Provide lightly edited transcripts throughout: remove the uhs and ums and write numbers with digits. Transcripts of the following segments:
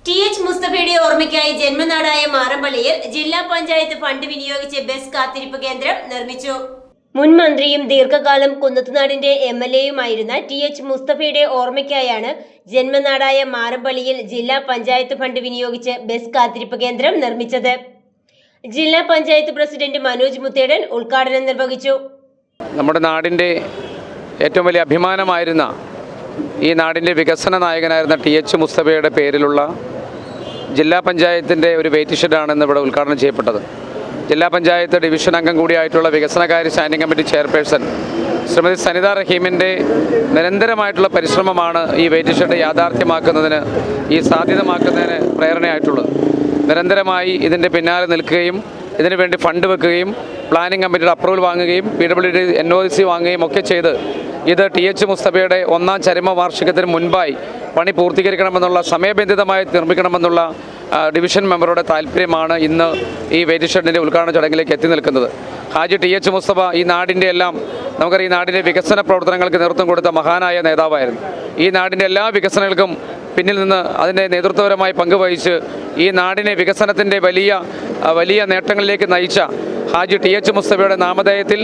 ടി.എച്ച്. മുസ്തഫയുടെ ഓർമ്മയ്ക്കായി ജന്മനാടായ മാറമ്പള്ളിയിൽ ജില്ലാ പഞ്ചായത്ത് ഫണ്ട് വിനിയോഗിച്ച് ബസ് കാത്തിരിപ്പ് കേന്ദ്രം നിർമ്മിച്ചു. മുൻ മന്ത്രിയും ദീർഘകാലം കുന്നത്തുനാടിന്റെ എം.എൽ.എയുമായിരുന്ന ടി.എച്ച്. മുസ്തഫയുടെ ഓർമ്മയ്ക്കായാണ് ജന്മനാടായ മാറമ്പള്ളിയിൽ ജില്ലാ പഞ്ചായത്ത് ഫണ്ട് വിനിയോഗിച്ച് ബസ് കാത്തിരിപ്പ് കേന്ദ്രം നിർമ്മിച്ചത്. ജില്ലാ പഞ്ചായത്ത് പ്രസിഡന്റ് മനോജ് മുത്തേടൻ ഉദ്ഘാടനം നിർവഹിച്ചു. നമ്മുടെ നാടിന്റെ ഏറ്റവും വലിയ അഭിമാനമായിരുന്ന ഈ നാടിന്റെ വികസന നായകനായിരുന്ന ടി.എച്ച്. മുസ്തഫയുടെ പേരിലുള്ള ജില്ലാ പഞ്ചായത്തിൻ്റെ ഒരു വെയിറ്റ് ഷെഡാണ് ഇന്ന് ഇവിടെ ഉദ്ഘാടനം ചെയ്യപ്പെട്ടത്. ജില്ലാ പഞ്ചായത്ത് ഡിവിഷൻ അംഗം കൂടിയായിട്ടുള്ള വികസനകാര്യ standing committee chairperson Shrimati Sanitha റഹീമിൻ്റെ നിരന്തരമായിട്ടുള്ള പരിശ്രമമാണ് ഈ വെയിറ്റ് ഷെഡ് യാഥാർത്ഥ്യമാക്കുന്നതിന്, ഈ സാധ്യതമാക്കുന്നതിന് പ്രേരണയായിട്ടുള്ളത്. നിരന്തരമായി ഇതിൻ്റെ പിന്നാലെ നിൽക്കുകയും ഇതിനു വേണ്ടി ഫണ്ട് വെക്കുകയും പ്ലാനിംഗ് കമ്മിറ്റിയുടെ അപ്രൂവൽ വാങ്ങുകയും PWD NOC വാങ്ങുകയും ഒക്കെ ചെയ്ത് ഇത് ടി.എച്ച്. മുസ്തഫയുടെ 1ാം ചരമവാർഷികത്തിന് മുൻപായി പണി പൂർത്തീകരിക്കണമെന്നുള്ള, സമയബന്ധിതമായി നിർമ്മിക്കണമെന്നുള്ള ഡിവിഷൻ മെമ്പറുടെ താല്പര്യമാണ് ഇന്ന് ഈ വെയിറ്റ് ഷെഡിൻ്റെ ഉദ്ഘാടന ചടങ്ങിലേക്ക് എത്തി നിൽക്കുന്നത്. ഹാജി ടി.എച്ച്. മുസ്തഫ ഈ നാടിൻ്റെ എല്ലാം, നമുക്കറിയാം, ഈ നാടിൻ്റെ വികസന പ്രവർത്തനങ്ങൾക്ക് നേതൃത്വം കൊടുത്ത മഹാനായ നേതാവായിരുന്നു. ഈ നാടിൻ്റെ എല്ലാ വികസനങ്ങൾക്കും പിന്നിൽ നിന്ന് അതിൻ്റെ നേതൃത്വപരമായി പങ്കുവഹിച്ച് ഈ നാടിനെ വികസനത്തിൻ്റെ വലിയ നേട്ടങ്ങളിലേക്ക് നയിച്ച ഹാജി ടി.എച്ച്. മുസ്തഫയുടെ നാമധേയത്തിൽ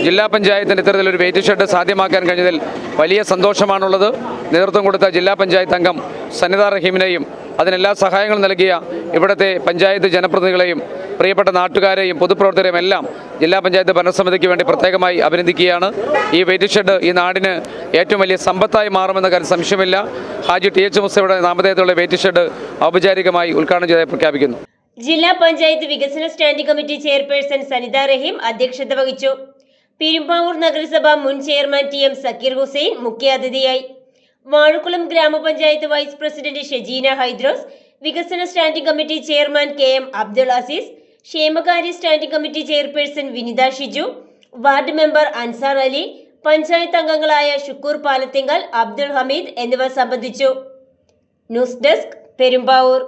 ജില്ലാ പഞ്ചായത്തിൻ്റെ ഇത്തരത്തിലൊരു വെയിറ്റ് ഷെഡ് സാധ്യമാക്കാൻ കഴിഞ്ഞതിൽ വലിയ സന്തോഷമാണുള്ളത്. നേതൃത്വം കൊടുത്ത ജില്ലാ പഞ്ചായത്ത് അംഗം സനിത റഹീമിനെയും അതിനെല്ലാ സഹായങ്ങളും നൽകിയ ഇവിടുത്തെ പഞ്ചായത്ത് ജനപ്രതിനിധികളെയും പ്രിയപ്പെട്ട നാട്ടുകാരെയും പൊതുപ്രവർത്തകരെയും എല്ലാം ജില്ലാ പഞ്ചായത്ത് ഭരണസമിതിക്ക് വേണ്ടി പ്രത്യേകമായി അഭിനന്ദിക്കുകയാണ്. ഈ വെയിറ്റ് ഷെഡ് ഈ നാടിന് ഏറ്റവും വലിയ സമ്പത്തായി മാറുമെന്ന കാര്യം സംശയമില്ല. ഹാജി ടി.എച്ച്. മുസ്തഫയുടെ നാമധേയത്തിലുള്ള വെയിറ്റ് ഷെഡ് ഔപചാരികമായി ഉദ്ഘാടനം ചെയ്ത് പ്രഖ്യാപിക്കുന്നു. ജില്ലാ പഞ്ചായത്ത് വികസന സ്റ്റാൻഡിംഗ് കമ്മിറ്റി ചെയർപേഴ്സൺ സനിത റഹീം അധ്യക്ഷത വഹിച്ചു. പെരുമ്പാവൂർ നഗരസഭ മുൻ ചെയർമാൻ ടി.എം. സക്കീർ ഹുസൈൻ മുഖ്യാതിഥിയായി. വാഴക്കുളം ഗ്രാമപഞ്ചായത്ത് വൈസ് പ്രസിഡന്റ് ഷജീന ഹൈദ്രോസ്, വികസന standing committee chairman K.M. Abdul Azeez, ക്ഷേമകാര്യ standing committee chairperson Vinitha Shiju, ward member Ansar Ali, panchayat അംഗങ്ങളായ ഷുക്കൂർ പാലത്തിങ്കൽ, അബ്ദുൾ ഹമീദ് എന്നിവർ സംബന്ധിച്ചു. News desk, Perumbavoor.